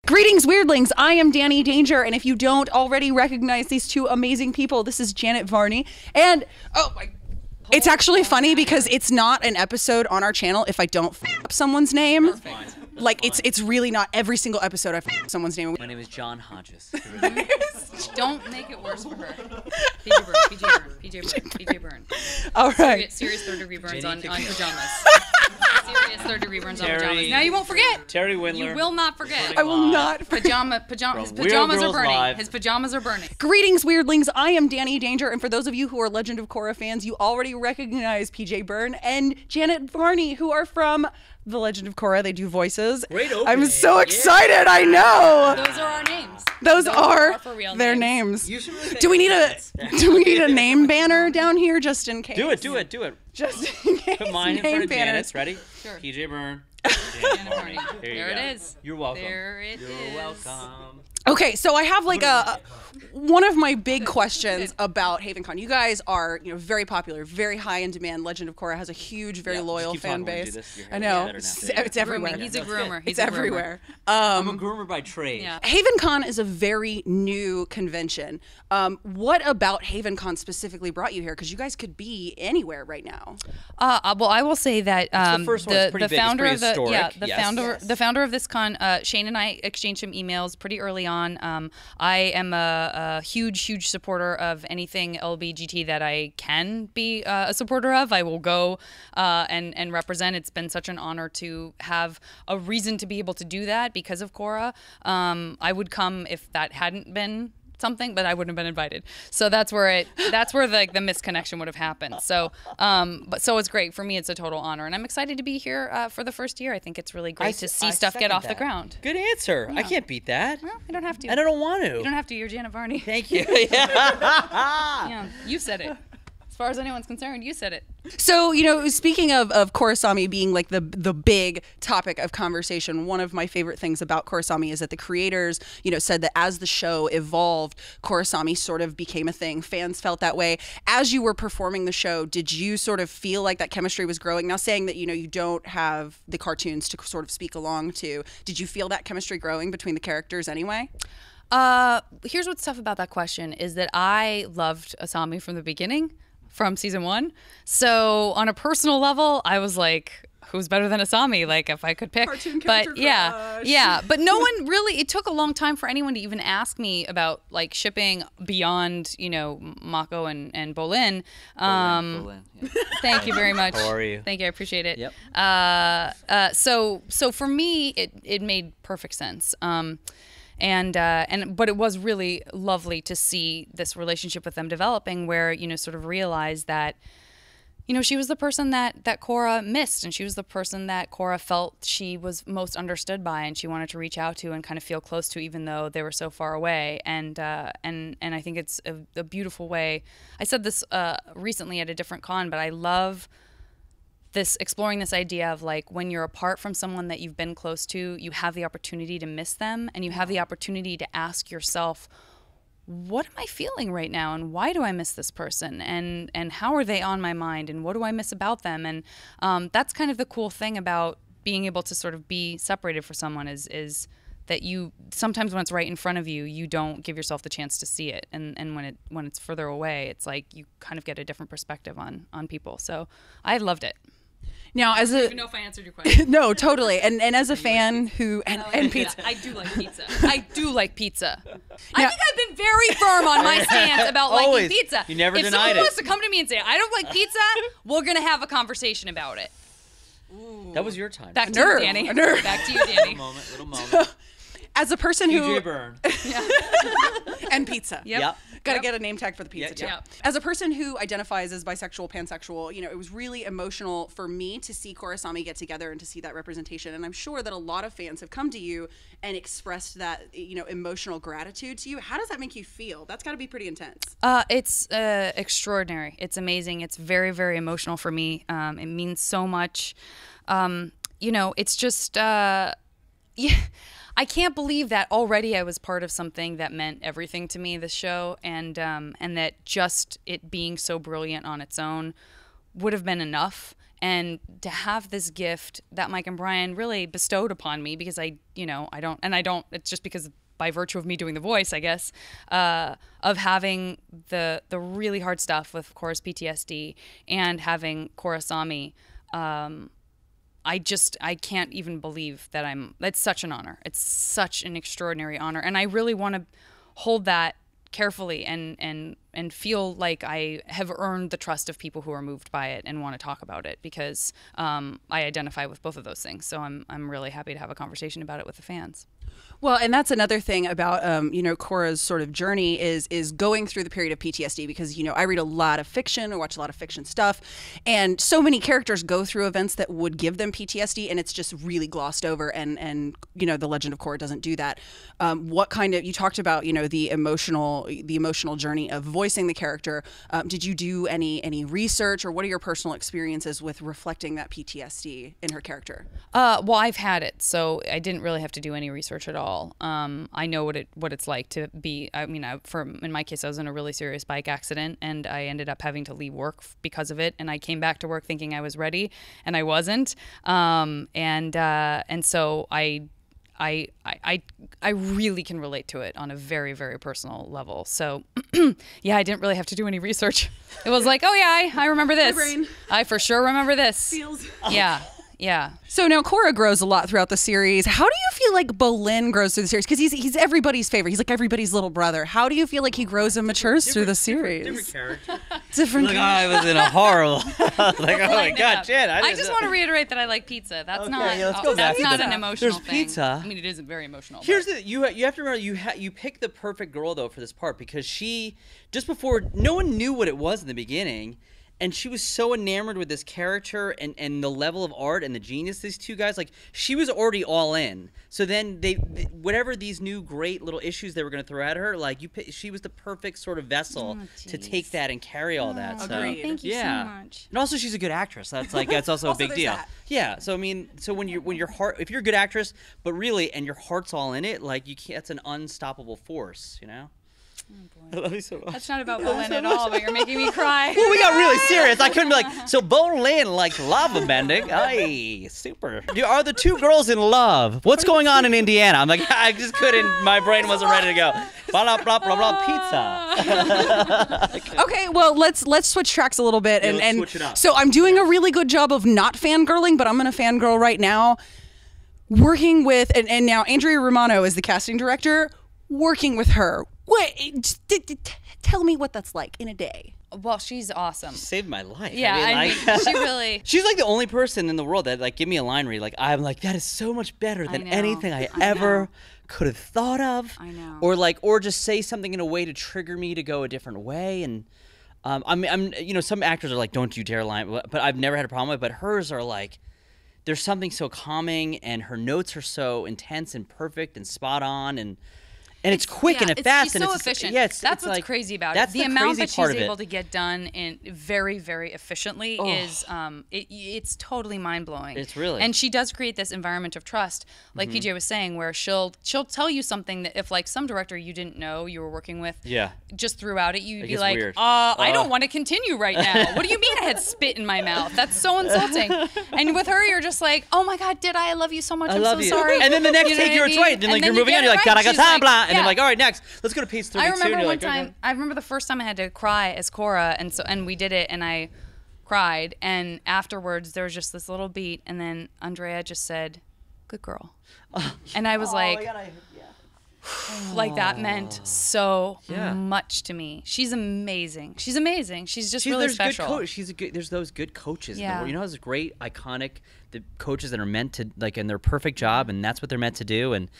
Greetings, weirdlings. I am Danni Danger, and if you don't already recognize these two amazing people, this is Janet Varney, and oh my. It's actually funny because it's not an episode on our channel if I don't f up someone's name. Like it's really not every single episode I f up someone's name. My name is John Hodges. Don't make it worse for her. PJ Byrne. All right. Serious third-degree burns on pajamas. Serious third-degree burns on pajamas. Now you won't forget. Terry Windler. You will not forget. I will not forget. His pajamas are burning. Live. His pajamas are burning. Greetings, weirdlings. I am Danni Danger, and for those of you who are Legend of Korra fans, you already recognize PJ Byrne and Janet Varney, who are from The Legend of Korra. They do voices. Great opening. I'm so excited. I know. Those are our names. Those are for real their names. names. Do we need a name banner down here just in case? Do it. Just in case. Put mine in front of Janet's. Ready? Sure. PJ Byrne. Janet Varney. There it is. You're welcome. There it is. You're welcome. Okay, so I have like one of my big questions about HavenCon. You guys are, very popular, very high in demand. Legend of Korra has a huge, very loyal fan base. I know. It's everywhere. He's a groomer. It's everywhere. I'm a groomer by trade. Yeah. HavenCon is a very new convention. What about HavenCon specifically brought you here? Because you guys could be anywhere right now. Well, I will say that the first one. It's pretty big. founder It's pretty of historic. the founder of this con, Shane and I exchanged some emails pretty early on. I am a huge supporter of anything LBGT that I can be a supporter of. I will go and represent. It's been such an honor to have a reason to be able to do that because of Korra. I would come if that hadn't been something, but I wouldn't have been invited. So that's where like the misconnection would have happened. So so it's great for me. It's a total honor, and I'm excited to be here for the first year. I think it's really great to see stuff get off the ground. Good answer. Yeah. I can't beat that. Well, I don't have to. I don't want to. You don't have to. You're Janet Varney. Thank you. Yeah, you said it. As far as anyone's concerned, you said it. So, speaking of Korrasami being like the big topic of conversation, one of my favorite things about Korrasami is that the creators, said that as the show evolved, Korrasami sort of became a thing. Fans felt that way. As you were performing the show, did you sort of feel like that chemistry was growing? Now, saying that, you don't have the cartoons to sort of speak along to, did you feel that chemistry growing between the characters anyway? Here's what's tough about that question is that I loved Asami from the beginning. From season 1. So on a personal level, I was like, who's better than Asami? Like if I could pick. But yeah. But no one really, it took a long time for anyone to even ask me about like shipping beyond, Mako and Bolin. Bolin, yeah. Thank you very much. How are you? Thank you, I appreciate it. Yep. So for me, it made perfect sense. But it was really lovely to see this relationship with them developing where, sort of realize that, she was the person that Korra missed, and she was the person that Korra felt she was most understood by, and she wanted to reach out to and kind of feel close to, even though they were so far away. And I think it's a beautiful way. I said this recently at a different con, but I love exploring this idea of like when you're apart from someone that you've been close to, you have the opportunity to miss them, and you have the opportunity to ask yourself, what am I feeling right now, and why do I miss this person, and how are they on my mind, and what do I miss about them? And that's kind of the cool thing about being able to sort of be separated from someone is that you sometimes when it's right in front of you, you don't give yourself the chance to see it, and when it's further away, it's like you kind of get a different perspective on people. So I loved it. Now, I don't even know if I answered your question. No, totally. And as a fan who and pizza. I do like pizza. I do like pizza. I think I've been very firm on my stance about liking pizza. You never denied it. If someone wants to come to me and say, I don't like pizza, we're going to have a conversation about it. Ooh. That was your time. Back to you, Danny. Back to you, Danny. Little moment. As a person PJ Byrne. And pizza. Yep. Gotta get a name tag for the pizza too. Yep. As a person who identifies as bisexual, pansexual, it was really emotional for me to see Korrasami get together and to see that representation. And I'm sure that a lot of fans have come to you and expressed that, emotional gratitude to you. How does that make you feel? That's got to be pretty intense. It's extraordinary. It's amazing. It's very, very emotional for me. It means so much. It's just, I can't believe that already I was part of something that meant everything to me, this show, and that just it being so brilliant on its own would have been enough. and to have this gift that Mike and Brian really bestowed upon me, because I don't, it's just because by virtue of me doing the voice, I guess, of having the really hard stuff with, of course, PTSD and having Korrasami. I can't even believe that that's such an honor. It's such an extraordinary honor. And I really want to hold that carefully and feel like I have earned the trust of people who are moved by it and want to talk about it, because I identify with both of those things. So I'm really happy to have a conversation about it with the fans. Well, and that's another thing about, Korra's sort of journey is going through the period of PTSD, because, I read a lot of fiction or watch a lot of fiction stuff, and so many characters go through events that would give them PTSD, and it's just really glossed over, and The Legend of Korra doesn't do that. What kind of, you talked about, the emotional journey of voicing the character. Did you do any research, or what are your personal experiences with reflecting that PTSD in her character? Well, I've had it, so I didn't really have to do any research at all. I know what it's like to be. I mean, in my case, I was in a really serious bike accident, and I ended up having to leave work because of it. And I came back to work thinking I was ready, and I wasn't. And so I really can relate to it on a very, very personal level. So, yeah, I didn't really have to do any research. It was like, oh yeah, I remember this. My brain. I for sure remember this. Feels. Yeah. Yeah. So now Korra grows a lot throughout the series. How do you feel like Bolin grows through the series? Because he's everybody's favorite. He's like everybody's little brother. How do you feel like he grows and matures through the series? Different character. Different. Like, I was in a horrible. Like, oh my God, Jen. I just want to reiterate that I like pizza. That's Okay, not. yeah, let's go back that's to not that. an emotional There's thing. pizza. I mean, it isn't very emotional. Here's but. the you have to remember you picked the perfect girl though for this part, because she just before no one knew what it was in the beginning. And she was so enamored with this character and the level of art and the genius these two guys. Like, she was already all in. So then whatever these new great little issues they were going to throw at her, like she was the perfect sort of vessel to take that and carry all that. So, agreed. Thank you so much. And also, she's a good actress. That's also a big deal. that. Yeah. So I mean, when your heart, if you're a good actress, but really, and your heart's all in it, like you can't. That's an unstoppable force. I love you so much. That's not about Bolin at all, but you're making me cry. Well, we got really serious. I couldn't be like, so Bolin likes lava bending. Aye, super. Are the two girls in love? What's going on in Indiana? I'm like, I just couldn't. My brain wasn't ready to go. Blah, blah, blah, blah, pizza. Okay, well, let's switch tracks a little bit. Yeah, and let's switch it up. So I'm doing a really good job of not fangirling, but I'm going to fangirl right now. Working with, and now Andrea Romano is the casting director, working with her. Wait, tell me what that's like in a day. Well, she's awesome. Saved my life. Yeah, I mean, she really. She's like the only person in the world that give me a line read. Like, I'm like, that is so much better than know. anything I ever could have thought of. I know. Or just say something in a way to trigger me to go a different way. And I'm some actors are like, don't you dare line, but I've never had a problem with it. But hers are like, there's something so calming, and her notes are so intense and perfect and spot on, and it's quick and fast. She's and so it's efficient. That's what's like, crazy about that's it. The amount crazy that she's part of able it. to get done in very, very efficiently is it's totally mind blowing. It's really. And she does create this environment of trust, like PJ was saying, where she'll tell you something that if like some director you didn't know you were working with, just throughout it, you'd be gets like, weird. I don't want to continue right now. What do you mean I had spit in my mouth? That's so insulting. And with her, you're just like, oh my God, I love you so much. I'm love so you. sorry. And then the next You know take, what you're I mean? right. Then And you're you moving get on. it You're like, right. God, I got She's time, like, blah. And yeah. then like, all right, next. Let's go to piece 32. I remember and you're one like, time. okay. I remember the first time I had to cry as Korra, and we did it, and I cried, and afterwards there was just this little beat, and then Andrea just said, "Good girl," and I was like, like that meant so much to me. She's amazing. She's amazing. She's just really special. There's those good coaches. Yeah. You know, those great, iconic, the coaches that are meant to in their perfect job, and that's what they're meant to do, and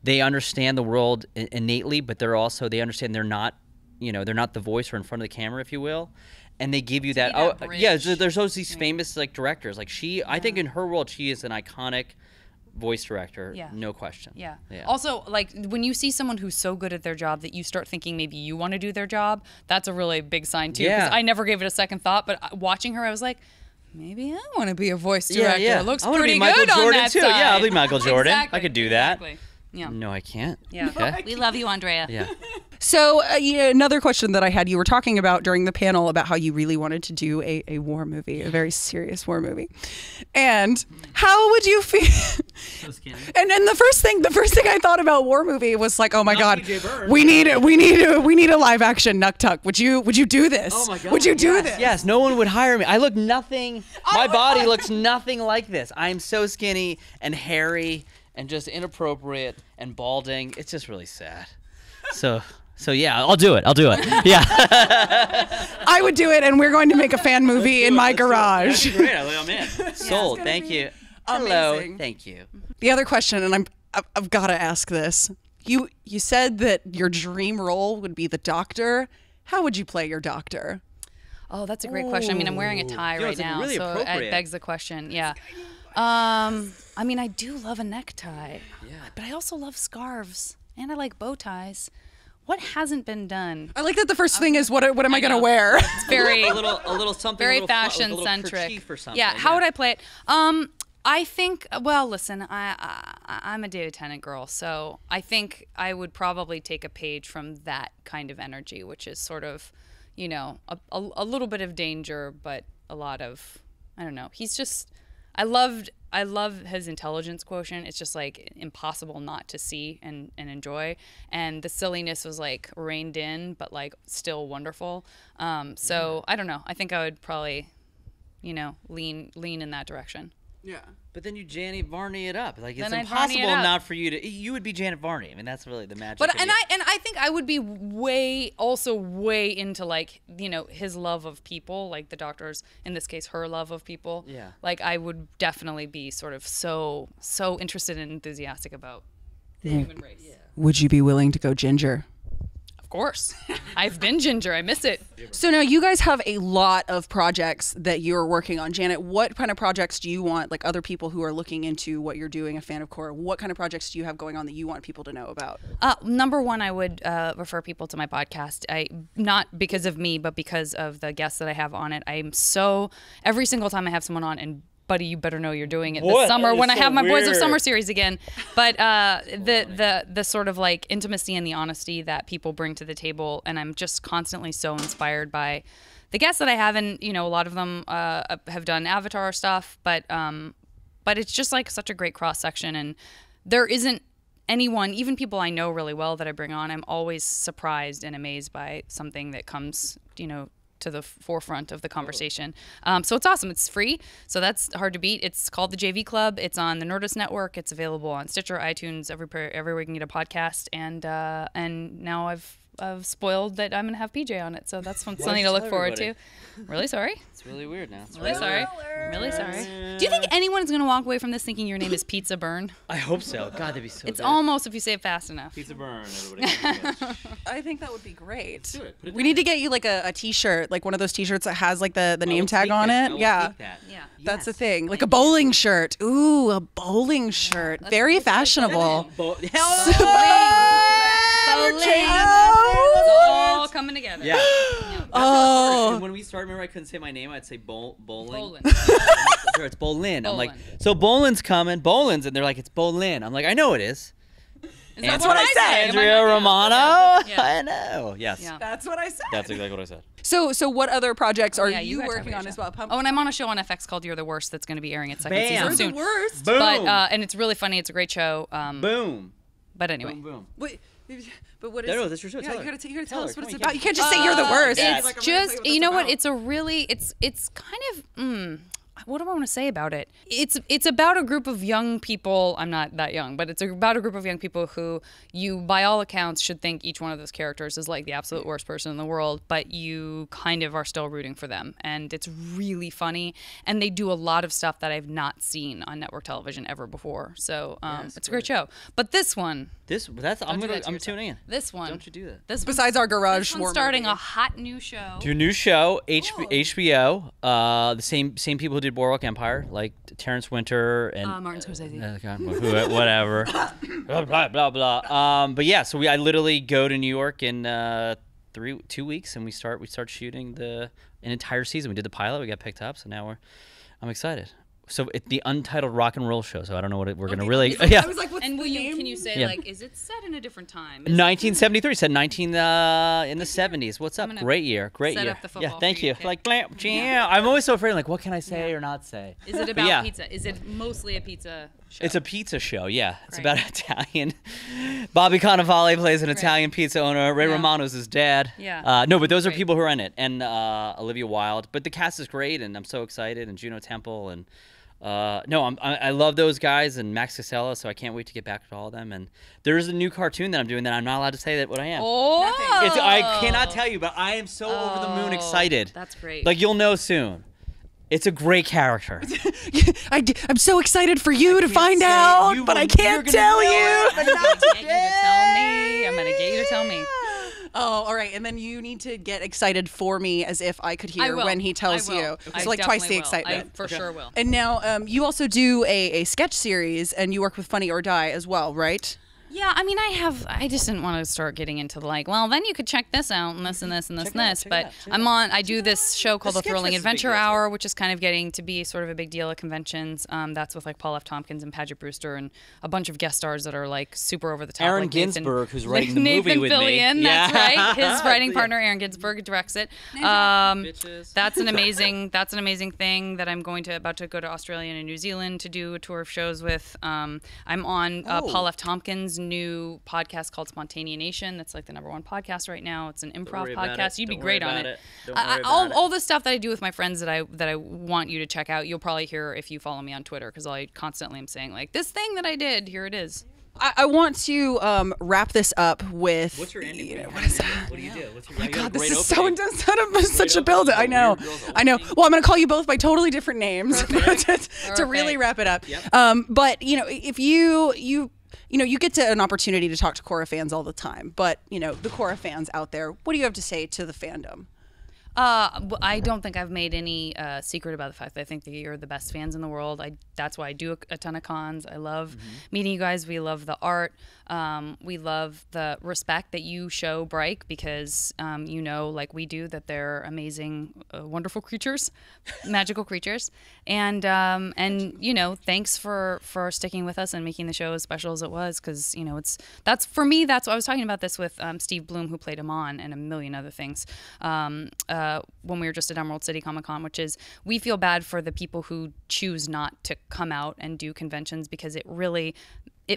they understand the world innately, but they understand they're not the voice or in front of the camera, if you will, and they give you that. There's always these famous directors. Like I think in her world, she is an iconic voice director, no question. Yeah. Also, like when you see someone who's so good at their job that you start thinking maybe you want to do their job, that's a really big sign too. Yeah. Because I never gave it a second thought, but watching her, I was like, maybe I want to be a voice director. Yeah. It looks I wanna pretty be Michael good on Jordan that too. side. Yeah, I'll be Michael Jordan. Exactly. I could do that. Exactly. Yeah. No, I can't. Yeah. Okay. We love you, Andrea. Yeah. So another question that I had, you were talking about during the panel about how you really wanted to do a war movie, a very serious war movie. And how would you feel? So skinny. And then the first thing I thought about war movie was like, oh my God, P.J. Byrne. we need a live action Nuck Tuck. Would you do this? Oh my God. Would you do this? Yes, no one would hire me. I look nothing. My body looks nothing like this. I'm so skinny and hairy and just inappropriate and balding. It's just really sad. So yeah, I'll do it. Yeah. I would do it, and we're going to make a fan movie in my garage. That'd be great. I'm in. Sold. Thank you. Hello. amazing. Thank you. The other question, and I've got to ask this. You said that your dream role would be the doctor. How would you play your doctor? Oh, that's a great question. I mean, I'm wearing a tie right it's now, really so appropriate. it begs the question. Yeah. I mean, I do love a necktie. Yeah. But I also love scarves, and I like bow ties. What hasn't been done? I like that the first thing is what am I going to wear? It's very a little something. very a little fashion like a little centric. kerchief or something. Yeah, how would I play it? I think. Well, listen, I'm a David Tennant girl, so I think I would probably take a page from that kind of energy, which is sort of, you know, a little bit of danger, but a lot of, I don't know. He's just. I love his intelligence quotient. It's just like impossible not to see and enjoy. And the silliness was like reined in, but like still wonderful. So I don't know. I think I would probably, you know, lean in that direction. Yeah. But then you Janet Varney it up. Like it's Then I'd Varney it impossible up. not for you to. You would be Janet Varney. I mean, that's really the magic. But of and you. I think I would be way into like, you know, his love of people, like the doctor's, in this case, her love of people. Yeah. Like I would definitely be sort of so interested and enthusiastic about the human race. Yeah. Would you be willing to go ginger? Of course. I've been ginger. I miss it. So now you guys have a lot of projects that you're working on. Janet, what kind of projects do you want, like other people who are looking into what you're doing, a fan of Korra, what kind of projects do you have going on that you want people to know about? Number one, I would refer people to my podcast. Not because of me, but because of the guests that I have on it. Every single time I have someone on, and buddy, you better know you're doing it this What? summer That is when I so have my Boys of weird. Summer series again. But the sort of like intimacy and the honesty that people bring to the table, and I'm just constantly so inspired by the guests that I have, and you know, a lot of them have done Avatar stuff, but it's just like such a great cross section, and there isn't anyone, even people I know really well that I bring on, I'm always surprised and amazed by something that comes, you know, to the forefront of the conversation. So it's awesome. It's free, so that's hard to beat. It's called the JV Club. It's on the Nerdist Network. It's available on Stitcher, iTunes, everywhere you can get a podcast. And now I've spoiled that I'm gonna have PJ on it, so that's something to look forward to. Really sorry. It's really weird now. It's Really sorry. Really sorry. Do you think anyone's gonna walk away from this thinking your name is Pizza Byrne? I hope so. God, that'd be so. It's good. almost if you say it fast enough. Pizza Byrne. Everybody. I think that would be great. Do it. Put it We down. need to get you like a t-shirt, like one of those t-shirts that has like the I name will tag take on that. it. I will Yeah. take that. Yeah. That's the Yes. thing. Like a bowling shirt. Ooh, a bowling shirt. Very fashionable. It's all coming together. Yeah. Oh. And when we started, remember I couldn't say my name. I'd say bowling. Bolin. Sure, it's Bolin. I'm like, Bolin. so Bolin's coming. Bolin's, and they're like, it's Bolin. I'm like, I know it is. That's what I said. Andrea Romano. Yeah. I know. Yes. Yeah. That's what I said. That's exactly what I said. So what other projects are Yeah, you guys have working a on show. as well? Oh, and I'm on a show on FX called You're the Worst that's going to be airing its second Bam. season You're soon. the worst. Boom. But and it's really funny. It's a great show. Boom. But anyway. Boom. Boom. Wait, but what is? No, that's your show. Yeah, Tell you her. gotta tell Tell us her. what Come it's on, about. You can't just say you're the worst. yeah. It's Like, I'm gonna tell you just, what you that's know what? about. It's a really, it's kind of, what do I want to say about it? It's about a group of young people. I'm not that young, but it's about a group of young people who you, by all accounts, should think each one of those characters is like the absolute worst person in the world, but you kind of are still rooting for them. And it's really funny. And they do a lot of stuff that I've not seen on network television ever before. So it's a great show. But this one, I'm do that to I'm yourself. tuning in. this one. Don't you do that. This Besides our garage this war one's starting movie. a hot new show. Do a new show, HBO. The same people who did Boardwalk Empire, like Terrence Winter and Martin Scorsese. whatever. blah blah blah. But yeah, so I literally go to New York in 2 weeks, and we start shooting an entire season. We did the pilot, we got picked up, so now I'm excited. So the Untitled Rock and Roll Show. So I don't know what we're gonna Okay, really. I was like, what's And the name? can you say Yeah. like, is it set in a different time? Is it- 1973. Said 19 in the 70s. What's up? I'm gonna Great year. Great set year. up the Yeah, football thank for you, you. okay. Like, yeah. I'm always so afraid. Like, what can I say or not say? Is it But about yeah. pizza? Is it mostly a pizza show? It's a pizza show, yeah. It's Great. about Italian. Bobby Cannavale plays an Italian pizza owner. Ray Yeah. Romano's his dad. Yeah. No, but those are Great. people who are in it. And Olivia Wilde. But the cast is great, and I'm so excited. And Juno Temple. And I love those guys and Max Casella, so I can't wait to get back to all of them. And there's a new cartoon that I'm doing that I'm not allowed to say that what I am. Oh, I cannot tell you, but I am so over the moon excited. That's great. Like, you'll know soon. It's a great character. I'm so excited for you to find say it. out, You but will- I can't you're gonna tell know you. it, but not I'm gonna get you to today. tell me. I'm gonna get you to tell me. Oh, all right. And then you need to get excited for me as if I could I hear will. when he tells I will. you. I So like twice the definitely will. excitement. I for sure will. And now you also do a sketch series, and you work with Funny or Die as well, right? Yeah, I mean, I just didn't want to start getting into like, well, then you could check this out and this and this and this and this. But I do this show called The Sketch Thrilling Fest is a big Adventure deal, too. Hour, which is kind of getting to be sort of a big deal at conventions. That's with like Paul F. Tompkins and Paget Brewster and a bunch of guest stars that are like super over the top. Aaron like Nathan- Ginsberg, who's writing the Nathan movie with me. Fillion, that's Yeah. right. His writing Yeah. partner, Aaron Ginsberg, directs it. Bitches. That's an amazing thing that I'm about to go to Australia and New Zealand to do a tour of shows with. I'm on Paul F. Tompkins' new podcast called Spontanea Nation. That's like the #1 podcast right now. It's an improv worry about podcast. it. You'd be Don't great worry on about it. it. Don't worry about it. All the stuff that I do with my friends that I want you to check out, you'll probably hear if you follow me on Twitter, because I constantly am saying like, this thing that I did, here it is. I want to wrap this up with. What's your ending? What is that? What do you do? What's your, Oh my God, this is so intense. Such a build. I know. I know. Well, I'm going to call you both by totally different names to really wrap it up. Yep. But if you get to an opportunity to talk to Korra fans all the time, but the Korra fans out there, what do you have to say to the fandom? I don't think I've made any secret about the fact that I think that you're the best fans in the world. That's why I do a ton of cons. I love meeting you guys. We love the art. We love the respect that you show Bryke, because like we do, that they're amazing, wonderful creatures, magical creatures. And thanks for sticking with us and making the show as special as it was, because that's for me. That's I was talking about this with Steve Bloom, who played Amon, and a million other things. When we were just at Emerald City Comic Con, which is, we feel bad for the people who choose not to come out and do conventions, because it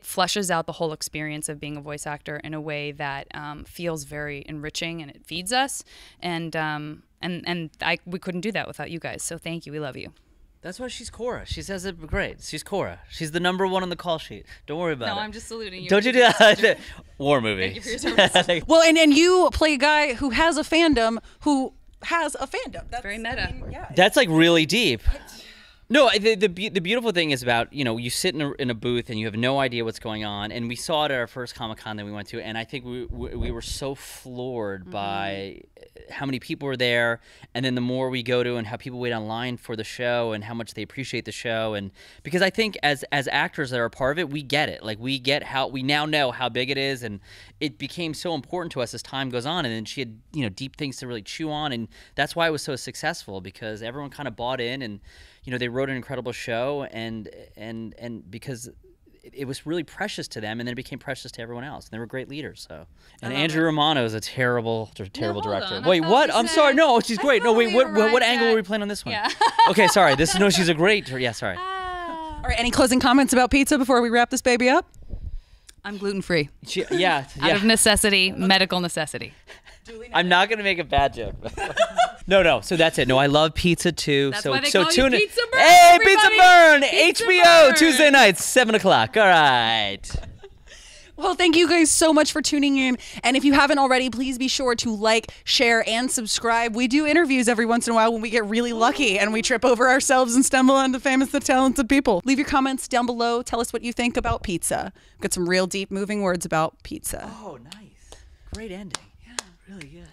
fleshes out the whole experience of being a voice actor in a way that feels very enriching, and it feeds us. And we couldn't do that without you guys. So thank you. We love you. That's why she's Korra. She says it great. She's Korra. She's the #1 on the call sheet. Don't worry about it. No, I'm just saluting you. Don't you do that? War movie. Thank you for your service. Well, and you play a guy who has a fandom who has a fandom. That's Very meta. That's like really deep. No, the beautiful thing is about, you sit in a booth and you have no idea what's going on. And we saw it at our first Comic-Con that we went to, and I think we were so floored by how many people were there, and then the more we go to and how people wait online for the show and how much they appreciate the show. And because I think as actors that are a part of it, we get it. Like, we get how we now know how big it is, and it became so important to us as time goes on. And then she had deep things to really chew on, and that's why it was so successful, because everyone kind of bought in, and they wrote an incredible show, and because it was really precious to them, and then it became precious to everyone else. And they were great leaders. So, and Andrew Romano is a terrible director. on. Wait, what? I'm sorry. No, she's great. No, wait. What angle are we playing on this one? Yeah. Okay, sorry. She's a great. Yeah, sorry. All right. Any closing comments about pizza before we wrap this baby up? I'm gluten-free. Yeah. Out of necessity, medical necessity. I'm not gonna make a bad joke. No. So that's it. No, I love pizza too. That's so why they so call you tune in. Pizza Byrne, Hey, everybody! Pizza Byrne, Pizza HBO Byrne! Tuesday nights, 7:00. All right. Well, thank you guys so much for tuning in. And if you haven't already, please be sure to like, share, and subscribe. We do interviews every once in a while when we get really lucky and we trip over ourselves and stumble onto famous and talented people. Leave your comments down below. Tell us what you think about pizza. Got some real deep moving words about pizza. Oh, nice. Great ending. Yeah, really good.